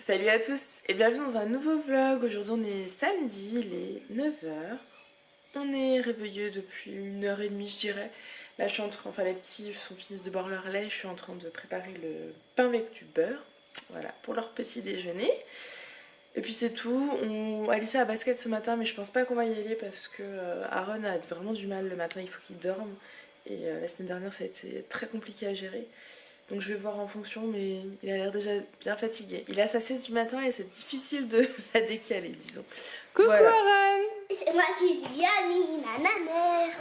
Salut à tous et bienvenue dans un nouveau vlog. Aujourd'hui on est samedi, il est 9h. On est réveillés depuis 1h30 je dirais. Là je suis en train, les petits finissent de boire leur lait. Je suis en train de préparer le pain avec du beurre. Voilà, pour leur petit déjeuner. Et puis c'est tout. Alice a basket ce matin mais je pense pas qu'on va y aller parce que Aaron a vraiment du mal le matin, il faut qu'il dorme. Et la semaine dernière ça a été très compliqué à gérer. Donc je vais voir en fonction, mais il a l'air déjà bien fatigué. Il a sa sieste du matin et c'est difficile de la décaler, disons. Coucou voilà. Aaron. C'est moi qui dis Yanni, nanana.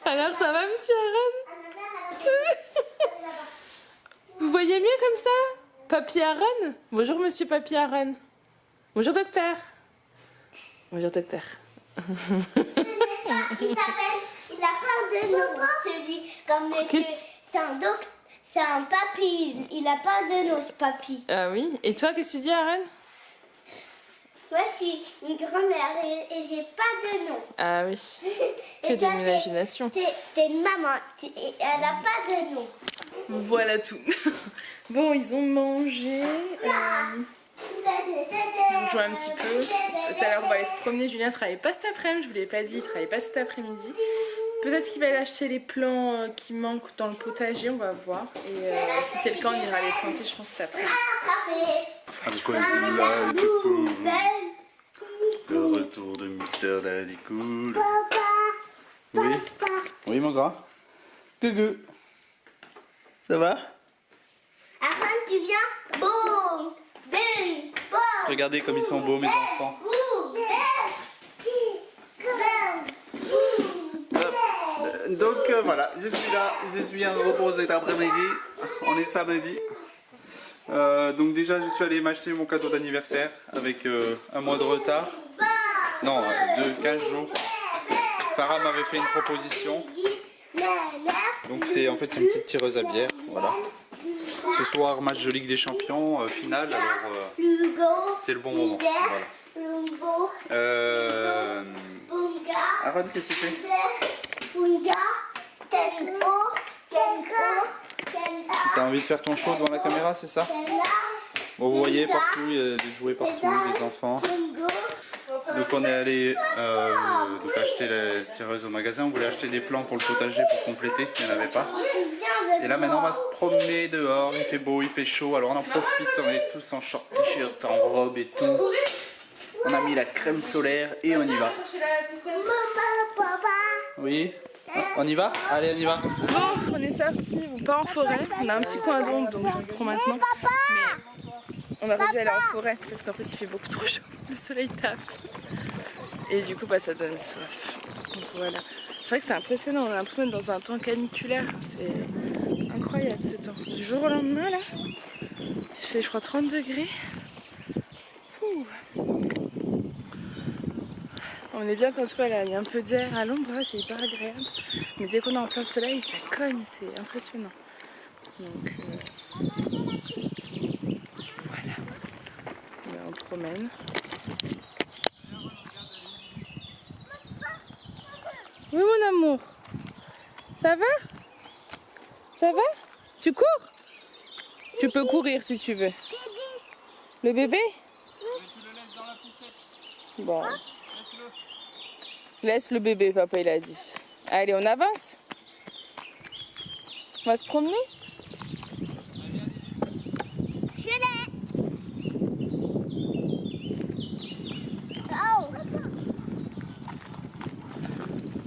Alors ça va monsieur Aaron? Vous voyez mieux comme ça? Papy Aaron? Bonjour monsieur Papy Aaron. Bonjour docteur. Bonjour docteur. Il a plein de noms, celui comme monsieur. C'est un papy, il a plein de noms, ce papy. Ah oui, et toi qu'est-ce que tu dis Aaron? Moi je suis une grand-mère et j'ai pas de nom. Ah oui, que de l'imagination. T'es une maman, elle a pas de nom. Voilà tout. Bon, ils ont mangé. Je joue un petit peu. Tout à l'heure, on va aller se promener. Julien travaille pas cet après-midi, je vous l'ai pas dit, il travaille pas cet après-midi. Peut-être qu'il va aller acheter les plants qui manquent dans le potager, on va voir. Et si c'est le cas, on ira les planter, je pense, cet après-midi. Le retour de Mister Daddy Cool. Oui. Oui, mon grand. Coucou. Ça va? Aaron, tu viens? Boum, boum, boum. Regardez comme ils sont beaux, mes enfants. Donc voilà, je suis là, je suis en repos cet après-midi. On est samedi. Donc déjà, je suis allé m'acheter mon cadeau d'anniversaire avec un mois de retard. Non, de 15 jours. Farah m'avait fait une proposition. Donc c'est en fait une petite tireuse à bière, voilà. Ce soir, match de Ligue des Champions, finale, alors c'était le bon moment. Voilà. Aaron, qu'est-ce que tu fais? T'as envie de faire ton show devant la caméra, c'est ça? Bon, vous voyez partout, il y a des jouets partout, des enfants. Donc on est allé acheter la tireuse au magasin, on voulait acheter des plants pour le potager pour compléter, il n'y en avait pas. Et là maintenant on va se promener dehors, il fait beau, il fait chaud, alors on en profite, on est tous en short, t-shirt, en robe et tout. On a mis la crème solaire et on y va. Oui, on y va? Allez, on y va. Bon, on est sortis, bon, pas en forêt, on a un petit coin d'ombre donc je vous le prends maintenant. Mais on aurait dû aller en forêt parce qu'en fait il fait beaucoup trop chaud, le soleil tape. Et du coup ça donne soif. Donc voilà. C'est vrai que c'est impressionnant, on a l'impression d'être dans un temps caniculaire, c'est incroyable ce temps. Du jour au lendemain là, il fait je crois 30 degrés. Ouh. On est bien quand il y a un peu d'air à l'ombre, c'est hyper agréable. Mais dès qu'on est en plein soleil, ça cogne, c'est impressionnant. Donc voilà, on promène. Oui mon amour. Ça va? Ça va? Tu cours? Tu peux courir si tu veux. Le bébé? Bon. Laisse le bébé, papa il a dit. Allez, on avance. On va se promener.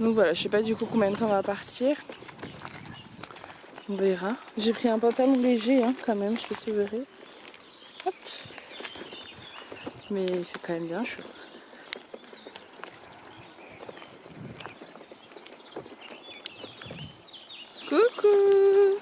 Donc voilà, je sais pas du coup combien de temps on va partir. On verra. J'ai pris un pantalon léger hein, quand même, je sais pas si vous verrez. Hop. Mais il fait quand même bien chaud. Coucou!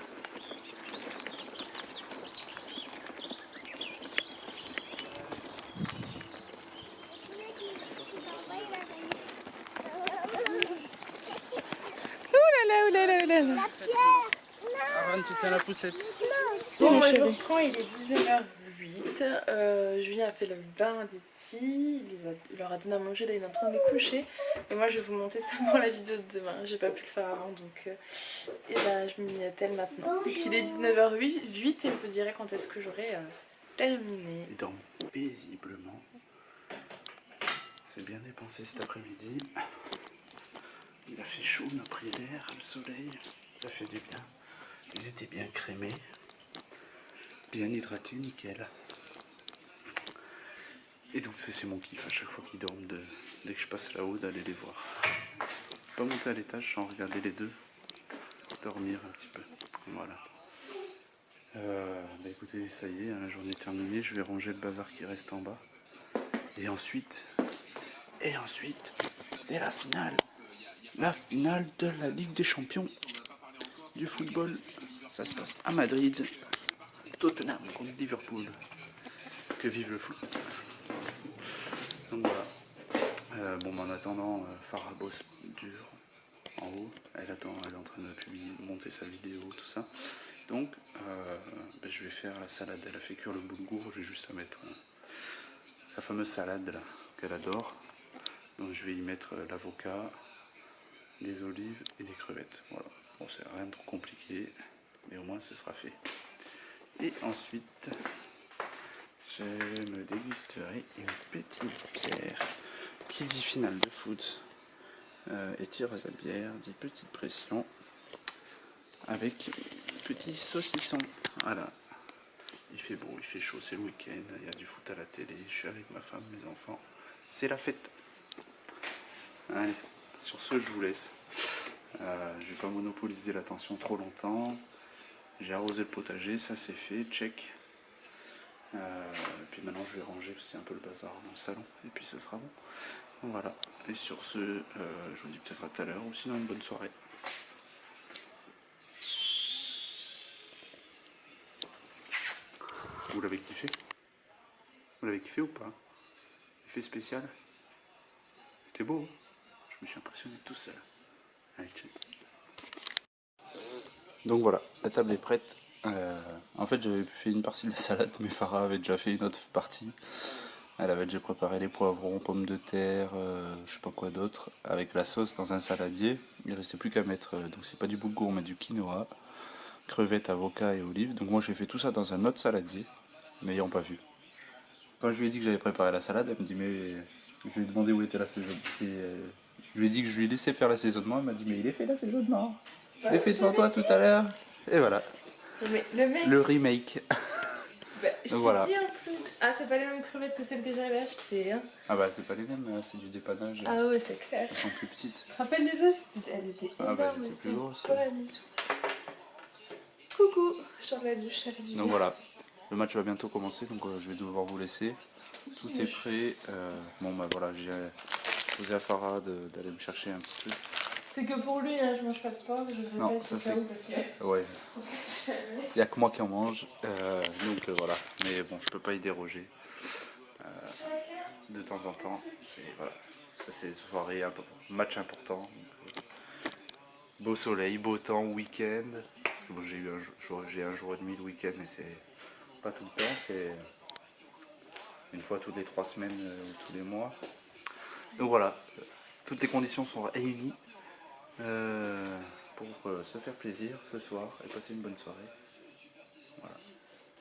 Oulala. Aaron, tu tiens la poussette. Bon, moi je reprends, il est 19h08. 8. Julien a fait le bain des petits, il leur a donné à manger, là il est en train de les coucher. Et moi je vais vous monter seulement la vidéo de demain, j'ai pas pu le faire avant donc et ben, je m'y attelle maintenant. Donc il est 19h08 et je vous dirai quand est-ce que j'aurai terminé. Il dort paisiblement. C'est bien dépensé cet après-midi. Il a fait chaud, on a pris l'air, le soleil, ça fait du bien. Ils étaient bien crémés, bien hydratés, nickel. Et donc c'est mon kiff à chaque fois qu'ils dorment, dès que je passe là-haut, d'aller les voir. Pas monter à l'étage sans regarder les deux dormir un petit peu. Voilà. Bah écoutez, ça y est, la journée est terminée, je vais ranger le bazar qui reste en bas. Et ensuite, c'est la finale. La finale de la Ligue des Champions du football. Ça se passe à Madrid. Tottenham contre Liverpool. Que vive le foot. Donc voilà. Bon, en attendant, Farah bosse dur en haut. Elle est en train de monter sa vidéo, tout ça. Donc, je vais faire la salade. Elle a fait cuire le boulgour. J'ai juste à mettre sa fameuse salade là qu'elle adore. Donc je vais y mettre l'avocat, des olives et des crevettes. Voilà. Bon, c'est rien de trop compliqué, mais au moins ce sera fait. Et ensuite, je me dégusterai une petite bière. Qui dit finale de foot et tire à sa bière, dit petite pression avec petit saucisson. Voilà. Il fait beau, il fait chaud, c'est le week-end, il y a du foot à la télé, je suis avec ma femme, mes enfants. C'est la fête. Allez, sur ce, je vous laisse. Je vais pas monopoliser l'attention trop longtemps. J'ai arrosé le potager, ça c'est fait, check. Et puis maintenant je vais ranger, c'est un peu le bazar dans le salon, et puis ce sera bon. Donc voilà, et sur ce, je vous dis peut-être à tout à l'heure, ou sinon une bonne soirée. Vous l'avez kiffé? Vous l'avez kiffé ou pas? Effet spécial? C'était beau, hein? Je me suis impressionné tout seul. Allez, tiens. Donc voilà, la table est prête. En fait, j'avais fait une partie de la salade, mais Farah avait déjà fait une autre partie. Elle avait déjà préparé les poivrons, pommes de terre, je sais pas quoi d'autre, avec la sauce dans un saladier. Il ne restait plus qu'à mettre, donc c'est pas du boulgour, mais du quinoa, crevettes, avocat et olives. Donc moi j'ai fait tout ça dans un autre saladier, n'ayant pas vu. Quand je lui ai dit que j'avais préparé la salade, elle me dit mais... Je lui ai demandé où était l'assaisonnement. Je lui ai dit que je lui ai laissé faire l'assaisonnement, elle m'a dit mais il est fait l'assaisonnement. Je l'ai fait devant toi tout à l'heure. Et voilà. Mais le mec... Le remake. Bah, je t'ai voilà. dit en plus. Ah, c'est pas les mêmes crevettes que celles que j'avais achetées. Hein. Ah bah c'est pas les mêmes, c'est du dépannage. Ah ouais, c'est clair. Elles sont plus petites. Tu te rappelles les autres? Elles étaient Ah énormes. bah elles étaient plus grosses. Pas du tout. Coucou, je sors de la douche, ça fait du bien. Donc voilà, le match va bientôt commencer, donc je vais devoir vous laisser. Tout est prêt. Bon bah voilà, j'ai posé à Farah d'aller me chercher un petit truc. C'est que pour lui, hein, je mange pas de porc, je veux Non, pas être ça au c'est... cas où parce que... Ouais. On sait jamais. Il n'y a que moi qui en mange, donc voilà. Mais bon, je peux pas y déroger. De temps en temps, c'est voilà. Ça c'est une soirée, match important. Donc, beau soleil, beau temps, week-end. Parce que bon, j'ai un jour et demi le week-end et c'est pas tout le temps, c'est une fois toutes les 3 semaines ou tous les mois. Donc voilà, toutes les conditions sont réunies pour se faire plaisir ce soir et passer une bonne soirée. Voilà.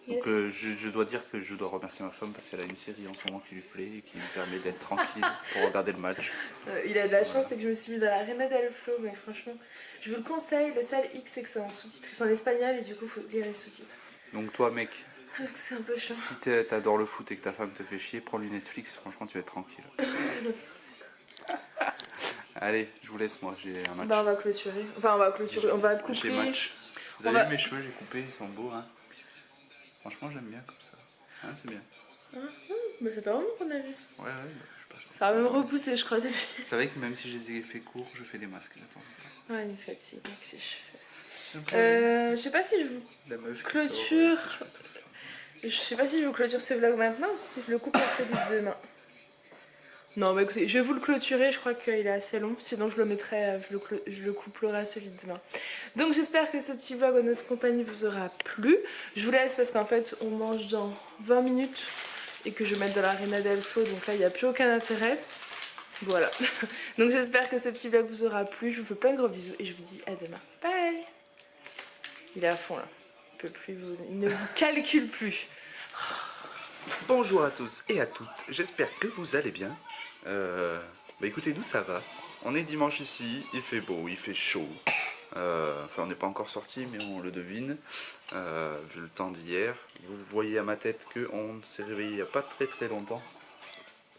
Donc je dois dire que je dois remercier ma femme parce qu'elle a une série en ce moment qui lui plaît et qui lui permet d'être tranquille pour regarder le match. Il a de la chance, c'est que je me suis mis dans la Reina del Flow, mais franchement, je vous le conseille. Le seul X, c'est que c'est en sous-titres, c'est en espagnol et du coup, il faut lire les sous-titres. Donc toi mec, C'est un peu chiant. si t'adores le foot et que ta femme te fait chier, prends-lui Netflix, franchement tu vas être tranquille. Allez, je vous laisse, moi j'ai un match. Bah on va clôturer, enfin on va clôturer, on va couper. J'ai match. Vous avez vu mes cheveux, j'ai coupé, ils sont beaux hein. Franchement j'aime bien comme ça. Hein, c'est bien. Mais ça fait vraiment qu'on a vu. Ouais, je sais pas. Ça va même repousser, je crois, depuis. Vous savez que même si je les ai fait courts, je fais des masques de temps en temps. Ouais, il me fatigue avec ses cheveux. Je sais pas si je vous La meuf qui clôture. sort, Je sais pas si je vous clôture ce vlog maintenant ou si je le coupe pour celui de demain. Non, bah écoutez, je vais vous le clôturer, je crois qu'il est assez long, sinon je le mettrai, je le couplerai à celui de demain. Donc j'espère que ce petit vlog en notre compagnie vous aura plu. Je vous laisse parce qu'en fait on mange dans 20 minutes et que je vais mettre de l'Arena del Flow, donc là il n'y a plus aucun intérêt. Voilà. Donc j'espère que ce petit vlog vous aura plu, je vous fais plein de gros bisous et je vous dis à demain. Bye. Il est à fond là, il ne vous calcule plus. Bonjour à tous et à toutes, j'espère que vous allez bien. Bah écoutez, nous ça va. On est dimanche ici, il fait beau, il fait chaud. Enfin on n'est pas encore sorti mais on le devine, vu le temps d'hier. Vous voyez à ma tête qu'on s'est réveillé il n'y a pas très longtemps.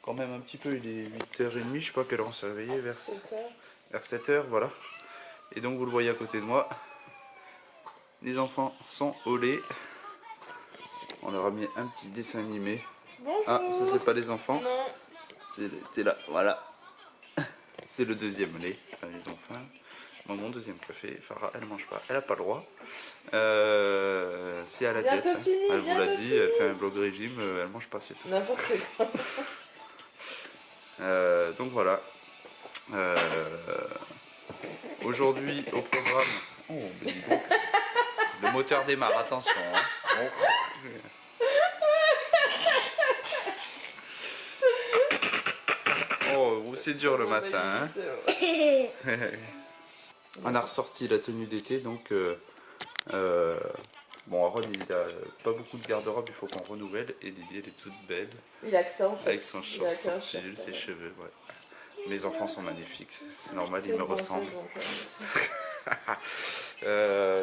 Quand même un petit peu, il est 8h30, je sais pas à quelle heure on s'est réveillé, vers 7h, voilà. Et donc vous le voyez à côté de moi, les enfants sont au lait. On leur a mis un petit dessin animé. Bonjour. Ah, ça c'est pas les enfants. Non. T'es là, voilà. C'est le deuxième lait, ils ont faim. Bon, mon deuxième café, Farah elle mange pas, elle a pas le droit. C'est à la diète, hein. Elle vous l'a dit, elle fait un blog régime, elle mange pas, c'est tout. N'importe quoi. Donc voilà. Aujourd'hui au programme. Oh, ben dis donc. Le moteur démarre, attention. Hein. Oh, c'est dur le matin. Hein. On a ressorti la tenue d'été, donc bon, Aaron il a pas beaucoup de garde-robe, il faut qu'on renouvelle, et Lily elle est toute belle. Il a que ça en fait. Avec son short, son pull, ses cheveux, ouais. Mes enfants sont magnifiques, c'est normal, ils me ressemblent.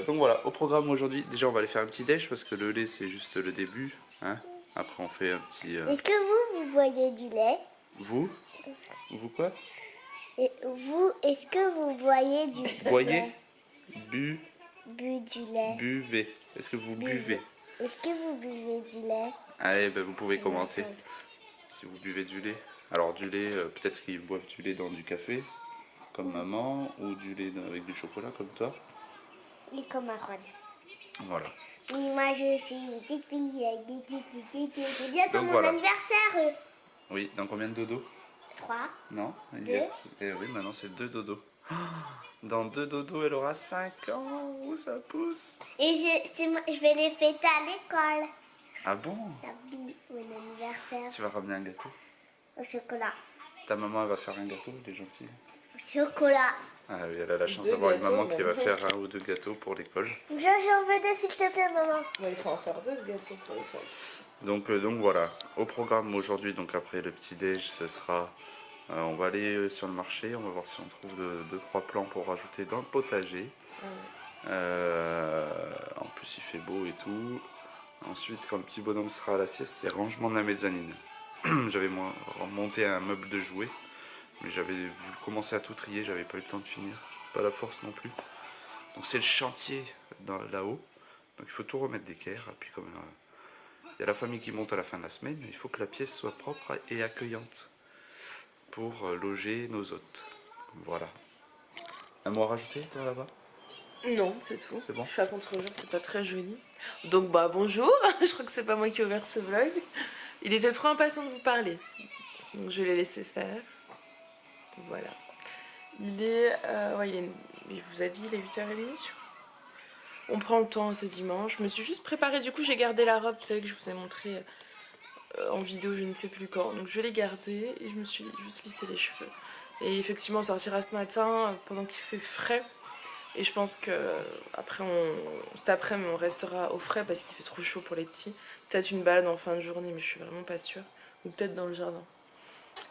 Donc voilà, au programme aujourd'hui, déjà on va aller faire un petit déj parce que le lait c'est juste le début. Hein. Après on fait un petit... Est-ce que vous boyez du lait? Vous? Vous quoi? Et vous, est-ce que vous boyez du lait? Boyez? Bu du lait. Buvez. Est-ce que vous buvez? Est-ce que vous buvez du lait? Allez, ben vous pouvez commenter si vous buvez du lait. Alors du lait, peut-être qu'ils boivent du lait dans du café, comme maman, ou du lait avec du chocolat, comme toi. Et comme Aaron. Voilà. Et moi je suis une petite fille. C'est bientôt Donc, mon voilà. anniversaire. Oui, dans combien de dodos? 3. Non? Deux. Eh oui, maintenant c'est 2 dodos. Dans 2 dodos, elle aura 5 ans. Où ça pousse? Et je vais les fêter à l'école. Ah bon? Mon anniversaire. Tu vas ramener un gâteau? Au chocolat. Ta maman, elle va faire un gâteau, elle est gentille. Au chocolat. Ah oui, elle a la chance 2 d'avoir une gâteaux, maman qui va même. faire 1 ou 2 gâteaux pour l'école. J'en veux deux s'il te plaît, maman. Il faut en faire 2 gâteaux pour les faire. Donc voilà, au programme aujourd'hui, donc après le petit déj, ce sera, on va aller sur le marché, on va voir si on trouve 2-3 plants pour rajouter dans le potager. En plus il fait beau et tout. Ensuite, quand le petit bonhomme sera à la sieste, c'est rangement de la mezzanine. J'avais monté un meuble de jouets, mais j'avais voulu commencer à tout trier, j'avais pas eu le temps de finir, pas la force non plus. Donc c'est le chantier là-haut, donc il faut tout remettre d'équerre, et puis comme... il y a la famille qui monte à la fin de la semaine, il faut que la pièce soit propre et accueillante pour loger nos hôtes. Voilà. Un mot à rajouter, toi, là-bas? Non, c'est tout. C'est bon. Je suis à contre-jour, c'est pas très joli. Donc bah bonjour, je crois que c'est pas moi qui ai ouvert ce vlog. Il était trop impatient de vous parler, donc je l'ai laissé faire. Voilà. Il est... il vous a dit, il est 8h30. On prend le temps ce dimanche. Je me suis juste préparée, du coup j'ai gardé la robe, tu sais, que je vous ai montré en vidéo je ne sais plus quand. Donc je l'ai gardée et je me suis juste lissé les cheveux. Et effectivement on sortira ce matin pendant qu'il fait frais. Et je pense que après cet après-midi on restera au frais parce qu'il fait trop chaud pour les petits. Peut-être une balade en fin de journée mais je suis vraiment pas sûre. Ou peut-être dans le jardin.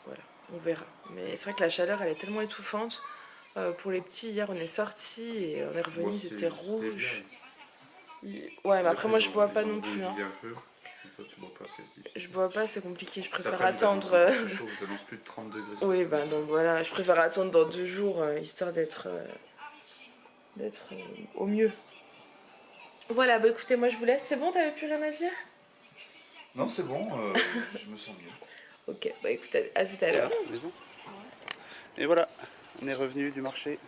Voilà, on verra. Mais c'est vrai que la chaleur elle est tellement étouffante. Pour les petits, hier on est sortis et on est revenu, Bon, c'était rouge. bien. Ouais, mais après moi je bois pas non plus. Hein. Toi, tu bois pas, Je bois pas, c'est compliqué, je préfère Cet après-midi, attendre. Ils annoncent plus de 30 degrés. Oui, bah donc voilà, je préfère attendre dans 2 jours histoire d'être au mieux. Voilà, bah écoutez, moi je vous laisse. C'est bon, t'avais plus rien à dire? Non, c'est bon, je me sens mieux. Ok, bah écoutez, à tout à l'heure. Et voilà, on est revenu du marché.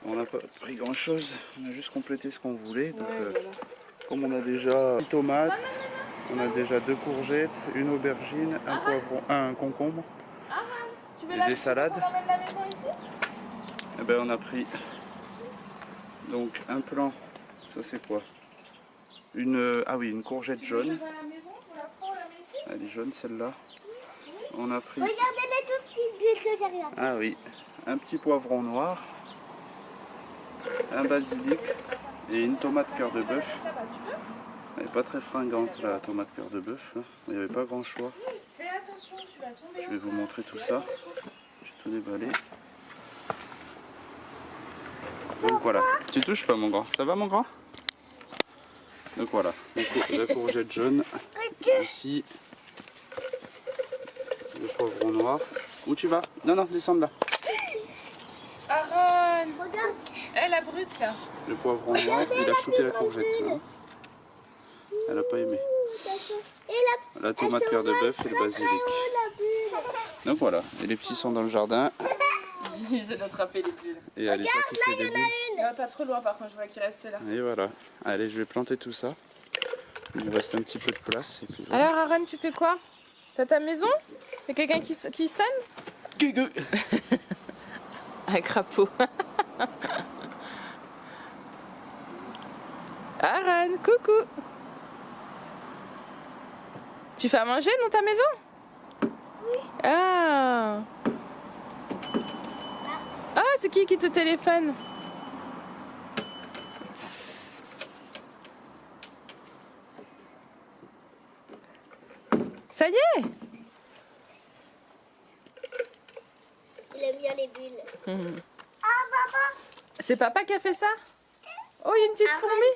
On n'a pas pris grand chose, on a juste complété ce qu'on voulait. Donc, comme on a déjà 10 tomates, on a déjà 2 courgettes, une aubergine, un poivron, un concombre. et des salades. Et ben on a pris donc un plan, ça c'est quoi? Ah oui, une courgette jaune. Elle est jaune celle-là. On a pris... Regardez les tout petites bulles que j'ai là. Ah oui, un petit poivron noir, un basilic et une tomate cœur de bœuf. Elle n'est pas très fringante la tomate cœur de bœuf. Il n'y avait pas grand choix. Fais attention, tu vas tomber. Je vais vous montrer tout ça. J'ai tout déballé. Donc voilà. Tu touches pas mon grand. Ça va mon grand? Donc voilà. La courgette jaune. Ici. Le poivron noir. Où tu vas? Non, non, descends de là. Aaron, Regarde. la brute là. Le poivron noir, il a shooté la courgette. Hein. Elle a pas aimé. Et La tomate cœur de bœuf et le basilic. la bulle. Donc voilà. Et les petits sont dans le jardin. Ils essaient d'attraper les bulles. Et elle est sortie des bulles. Pas trop loin par contre, je vois qu'il reste là. Et voilà. Allez, je vais planter tout ça. Il me reste un petit peu de place. Et puis voilà. Alors Aaron, tu fais quoi? T'as ta maison? Y'a quelqu'un qui sonne? Gugu. Un crapaud. Aaron, coucou. Tu fais à manger dans ta maison? Oui. Ah. Ah, c'est qui te téléphone? Ça y est. Il aime bien les bulles. Mhm. Ah, papa. C'est papa qui a fait ça? Oh, il y a une petite Aaron. fourmi.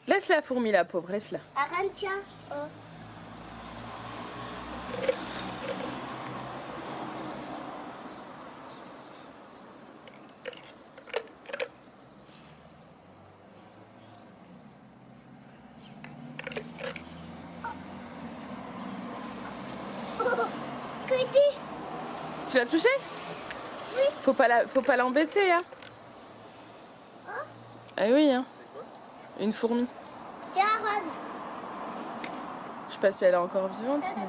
Laisse la fourmi, la pauvre, laisse-la. Aaron, tiens. Oh. Tu l'as touché? Oui. Faut pas l'embêter, hein. Ah oui, hein. Une fourmi. Tiens, Aaron. Je sais pas si elle est encore vivante. Mais...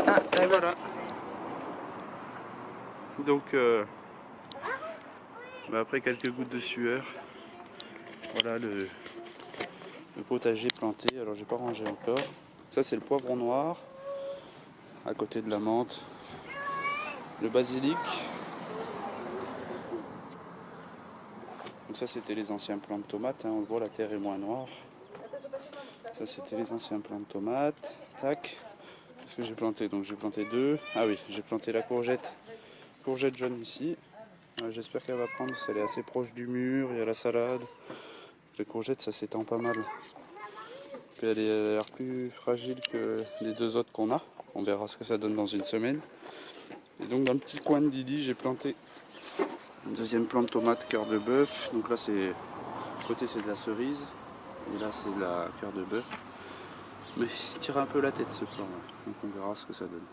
Ah, Et voilà. Donc, après quelques gouttes de sueur, voilà le potager planté. Alors, j'ai pas rangé encore. Ça, c'est le poivron noir, à côté de la menthe. Le basilic. Donc ça, c'était les anciens plants de tomates. Hein. On le voit, la terre est moins noire. Ça, c'était les anciens plants de tomates. Tac. Qu'est-ce que j'ai planté? Donc j'ai planté deux. Ah oui, j'ai planté la courgette jaune ici. J'espère qu'elle va prendre, elle est assez proche du mur. Il y a la salade. Les courgettes, ça s'étend pas mal. Puis elle a l'air plus fragile que les deux autres qu'on a. On verra ce que ça donne dans une semaine. Et donc dans le petit coin de Lily, j'ai planté un deuxième plant de tomate cœur de bœuf. Donc là, c'est côté c'est de la cerise. Et là, c'est de la cœur de bœuf. Mais il tire un peu la tête ce plan là. Donc on verra ce que ça donne.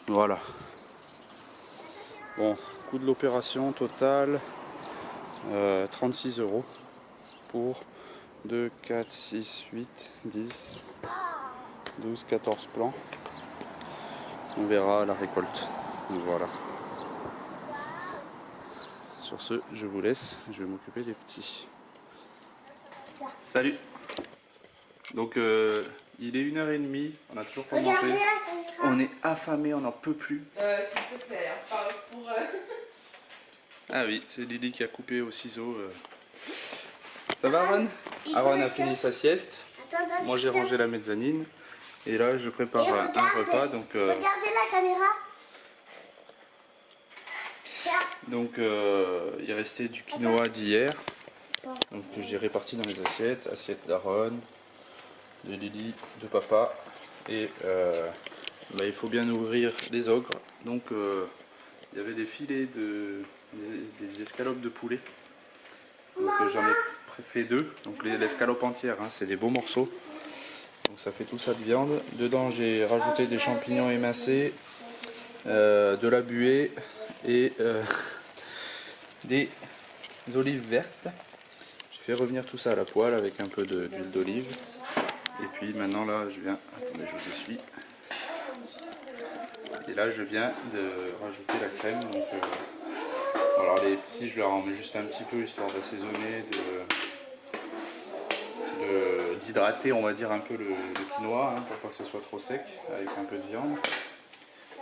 Voilà. Bon, coût de l'opération total 36 € pour 2, 4, 6, 8, 10, 12, 14 plants. On verra à la récolte. Donc voilà. Sur ce, je vous laisse. Je vais m'occuper des petits. Salut. Donc il est 1h30. On a toujours pas mangé. On est affamé, on n'en peut plus. S'il te plaît, parle pour... Ah oui, c'est Lily qui a coupé au ciseau. Ça va Aaron? Aaron a fini sa sieste. Moi j'ai rangé la mezzanine. Et là je prépare un repas. Donc, regardez la caméra. donc il restait du quinoa d'hier. Donc j'ai réparti dans les assiettes. Assiette d'Aaron, de Lily, de papa. Et il faut bien ouvrir les ogres. Donc il y avait des filets des escalopes de poulet. Donc j'en ai fait deux. Donc l'escalope entière, hein, c'est des beaux morceaux. Donc ça fait tout ça de viande. Dedans j'ai rajouté des champignons émincés, de la buée et des olives vertes. J'ai fait revenir tout ça à la poêle avec un peu d'huile d'olive. Et puis maintenant là je viens, attendez je vous essuie. Et là je viens de rajouter la crème. Donc, alors les petits je leur en mets juste un petit peu histoire d'assaisonner, d'hydrater on va dire un peu le quinoa, hein, pour pas que ce soit trop sec, avec un peu de viande.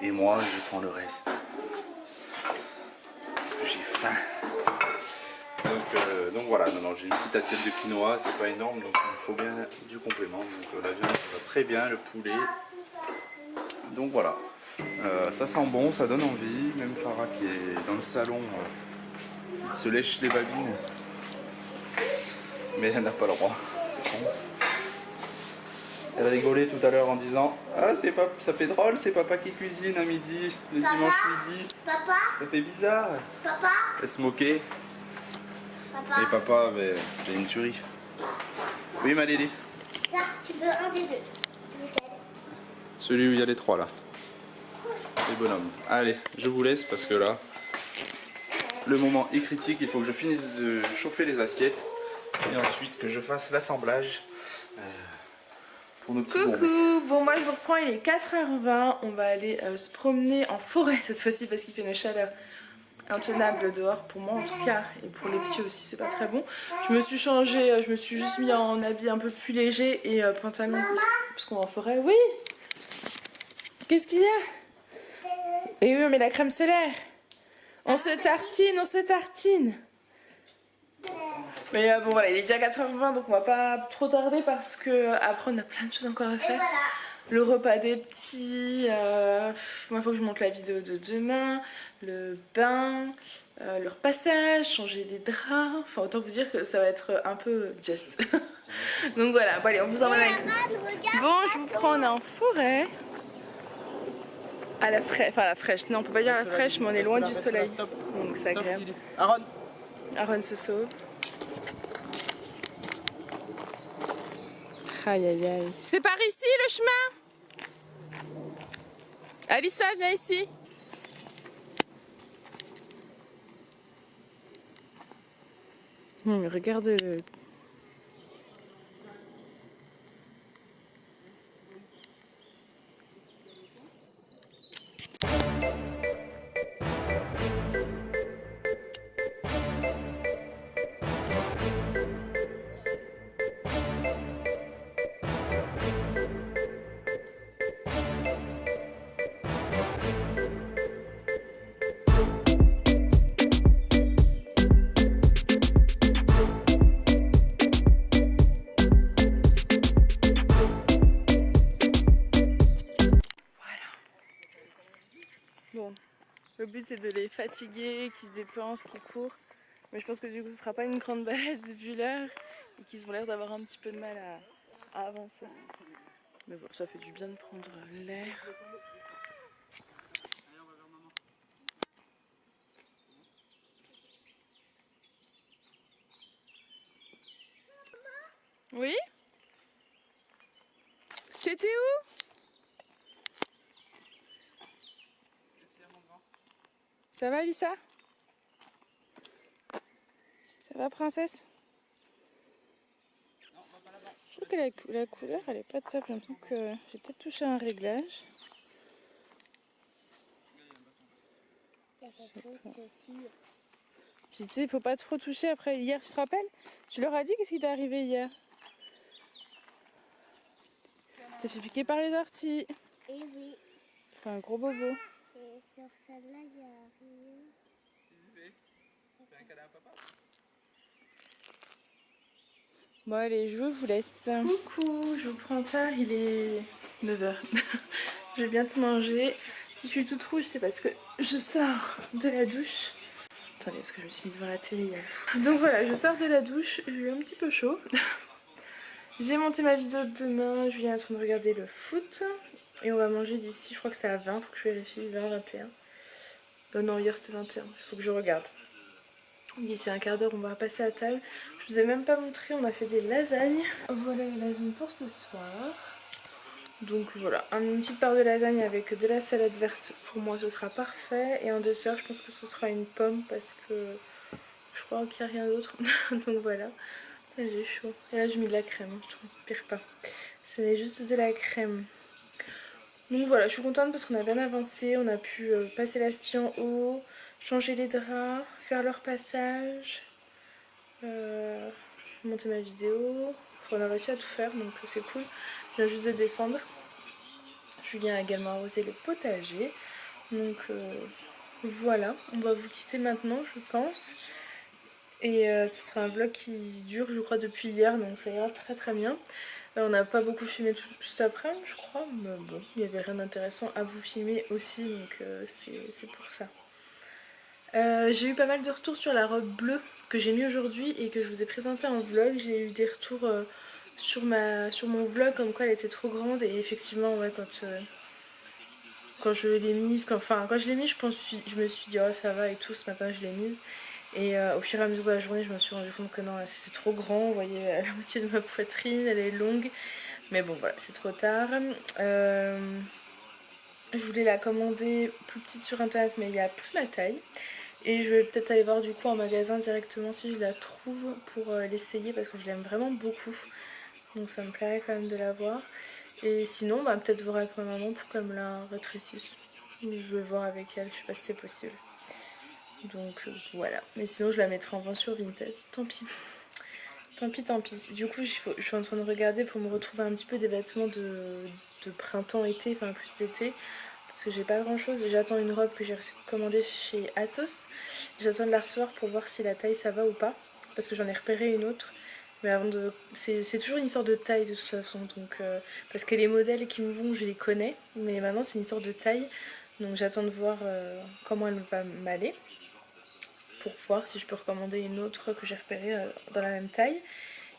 Et moi je prends le reste. Parce que j'ai faim. Donc voilà, non, j'ai une petite assiette de quinoa, c'est pas énorme, donc il me faut bien du complément. Donc la viande va très bien, le poulet. Donc voilà, ça sent bon, ça donne envie. Même Farah qui est dans le salon se lèche les babines. Mais elle n'a pas le droit, c'est con. Elle rigolait tout à l'heure en disant « Ah, ça fait drôle, c'est papa qui cuisine à midi, le dimanche midi. Papa, Ça fait bizarre. » papa, Elle se moquait. papa. Et papa avait fait une tuerie. Oui, ma Lily. Ça, tu veux un des deux. Lequel? Celui où il y a les trois là. Les bonhommes. Allez, je vous laisse parce que là, le moment est critique. Il faut que je finisse de chauffer les assiettes et ensuite que je fasse l'assemblage pour nos petits gourmets. Coucou, bon moi je vous reprends, il est 4h20, on va aller se promener en forêt cette fois-ci parce qu'il fait une chaleur intenable dehors pour moi en tout cas et pour les petits aussi c'est pas très bon. Je me suis changée, je me suis juste mis en habit un peu plus léger et pantalon parce qu'on est en forêt. Oui. Qu'est-ce qu'il y a? Et oui on met la crème solaire. On se tartine, on se tartine. Mais bon voilà, il est déjà 4h20 donc on va pas trop tarder parce que après on a plein de choses encore à faire. Le repas des petits, moi il faut que je monte la vidéo de demain, le bain, le repassage, changer les draps, enfin autant vous dire que ça va être un peu just. Donc voilà, bon allez on vous emmène avec nous. Bon je vous prends, on est en forêt. À la fraîche, enfin à la fraîche, non on peut pas dire à la fraîche mais on est loin du soleil, donc c'est agréable. Aaron se sauve. Aïe aïe aïe. C'est par ici le chemin. Alissa, viens ici. Regarde le... Bon, le but c'est de les fatiguer, qu'ils se dépensent, qu'ils courent. Mais je pense que du coup ce sera pas une grande balade vu l'heure et qu'ils ont l'air d'avoir un petit peu de mal à avancer. Mais bon, ça fait du bien de prendre l'air. Oui? T'étais où? Ça va Lisa? Ça va princesse? Je trouve que la couleur elle est pas top, j'ai l'impression que j'ai peut-être touché un réglage. Puis tu sais, il faut pas trop toucher après. Hier, tu te rappelles? Tu leur as dit qu'est-ce qui t'est arrivé hier? Tu t'es fait piquer par les orties. Et oui. Tu fais un gros bobo. Et sur celle-là, il y a rien. Bon allez, je vous laisse. Coucou, je vous prends tard, il est 9h. Je vais bientôt manger. Si je suis toute rouge, c'est parce que je sors de la douche. Attendez, parce que je me suis mis devant la télé. Donc voilà, je sors de la douche, j'ai eu un petit peu chaud. J'ai monté ma vidéo de demain, Julien est en train de regarder le foot. Et on va manger d'ici, je crois que c'est à 20, faut que je vérifie, 20, 21. Non, hier c'était 21, il faut que je regarde. D'ici un quart d'heure, on va passer à table. Je vous ai même pas montré, on a fait des lasagnes. Voilà les lasagnes pour ce soir. Donc voilà, une petite part de lasagne avec de la salade verte, pour moi ce sera parfait. Et en dessert, je pense que ce sera une pomme parce que je crois qu'il n'y a rien d'autre. Donc voilà, là j'ai chaud. Et là j'ai mis de la crème, je transpire pas. C'est juste de la crème. Donc voilà, je suis contente parce qu'on a bien avancé. On a pu passer l'aspi en haut, changer les draps, faire leur passage, monter ma vidéo. Enfin, on a réussi à tout faire, donc c'est cool. Je viens juste de descendre. Julien a également arrosé le potager. Donc voilà, on va vous quitter maintenant, je pense. Et ce sera un vlog qui dure, je crois, depuis hier, donc ça ira très très bien. On n'a pas beaucoup filmé juste après, je crois, mais bon, il n'y avait rien d'intéressant à vous filmer aussi, donc c'est pour ça. J'ai eu pas mal de retours sur la robe bleue que j'ai mis aujourd'hui et que je vous ai présentée en vlog. J'ai eu des retours sur mon vlog comme quoi elle était trop grande, et effectivement, ouais, quand je l'ai mise, quand je l'ai mise, je me suis dit oh ça va et tout. Ce matin je l'ai mise et au fur et à mesure de la journée je me suis rendu compte que non, c'est trop grand. Vous voyez la moitié de ma poitrine, elle est longue, mais bon voilà, c'est trop tard. Je voulais la commander plus petite sur internet, mais il n'y a plus ma taille, et je vais peut-être aller voir du coup en magasin directement si je la trouve pour l'essayer, parce que je l'aime vraiment beaucoup, donc ça me plairait quand même de la voir. Et sinon, bah, peut-être voir avec ma maman pour qu'elle me la rétrécisse. Je vais voir avec elle, je sais pas si c'est possible. Donc voilà. Mais sinon, je la mettrai en vente sur Vinted. Tant pis. Tant pis, tant pis. Du coup, je suis en train de regarder pour me retrouver un petit peu des vêtements de printemps-été, enfin plus d'été. Parce que j'ai pas grand chose. J'attends une robe que j'ai commandée chez Asos. J'attends de la recevoir pour voir si la taille ça va ou pas. Parce que j'en ai repéré une autre. Mais avant de... c'est toujours une histoire de taille de toute façon, donc parce que les modèles qui me vont, je les connais, mais maintenant c'est une histoire de taille, donc j'attends de voir comment elle va m'aller pour voir si je peux recommander une autre que j'ai repérée dans la même taille.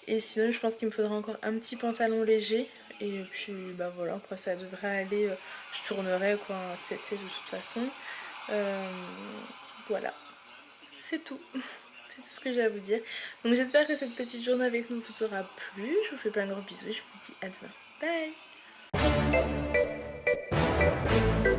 Et sinon je pense qu'il me faudra encore un petit pantalon léger, et puis bah voilà, après ça devrait aller, je tournerai quoi cet été de toute façon. Voilà, c'est tout. C'est tout ce que j'ai à vous dire. Donc j'espère que cette petite journée avec nous vous aura plu. Je vous fais plein de gros bisous et je vous dis à demain. Bye.